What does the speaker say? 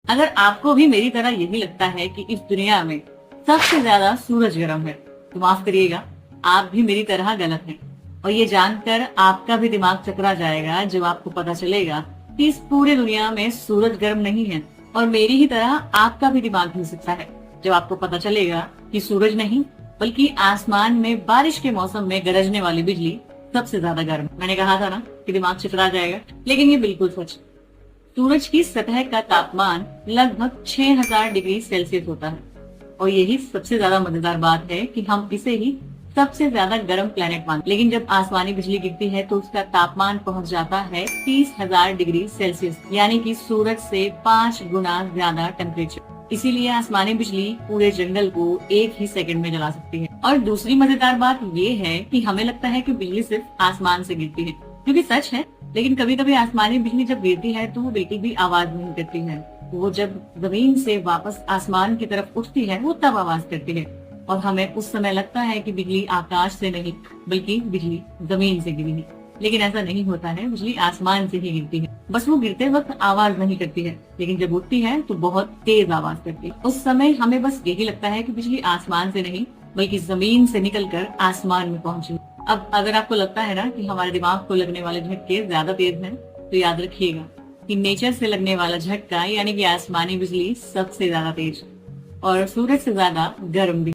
अगर आपको भी मेरी तरह यही लगता है कि इस दुनिया में सबसे ज्यादा सूरज गर्म है, तो माफ करिएगा, आप भी मेरी तरह गलत हैं। और ये जानकर आपका भी दिमाग चकरा जाएगा जब आपको पता चलेगा कि इस पूरी दुनिया में सूरज गर्म नहीं है। और मेरी ही तरह आपका भी दिमाग हिल सकता है जब आपको पता चलेगा कि सूरज नहीं बल्कि आसमान में बारिश के मौसम में गरजने वाली बिजली सबसे ज्यादा गर्म। मैंने कहा था ना कि दिमाग चकरा जाएगा, लेकिन ये बिल्कुल सच। सूरज की सतह का तापमान लगभग 6000 डिग्री सेल्सियस होता है। और यही सबसे ज्यादा मजेदार बात है कि हम इसे ही सबसे ज्यादा गर्म प्लेनेट मानते हैं। लेकिन जब आसमानी बिजली गिरती है तो उसका तापमान पहुंच जाता है 30,000 डिग्री सेल्सियस, यानी कि सूरज से 5 गुना ज्यादा टेम्परेचर। इसीलिए आसमानी बिजली पूरे जंगल को एक ही सेकंड में जला सकती है। और दूसरी मजेदार बात ये है कि हमें लगता है कि बिजली सिर्फ आसमान से गिरती है, जो कि सच है। लेकिन कभी कभी आसमानी बिजली जब गिरती है तो वो बिल्कुल भी आवाज नहीं करती है। वो जब जमीन से वापस आसमान की तरफ उठती है वो तब आवाज करती है। और हमें उस समय लगता है कि बिजली आकाश से नहीं बल्कि बिजली जमीन से गिरी है। लेकिन ऐसा नहीं होता है, बिजली आसमान से ही गिरती है। बस वो गिरते वक्त आवाज नहीं करती है, लेकिन जब उठती है तो बहुत तेज आवाज करती है। उस समय हमें बस यही लगता है कि बिजली आसमान से नहीं बल्कि जमीन से निकलकर आसमान में पहुंची। अब अगर आपको लगता है ना कि हमारे दिमाग को लगने वाले झटके ज्यादा तेज हैं, तो याद रखिएगा कि नेचर से लगने वाला झटका यानी कि आसमानी बिजली सबसे ज्यादा तेज और सूरज से ज्यादा गर्म भी।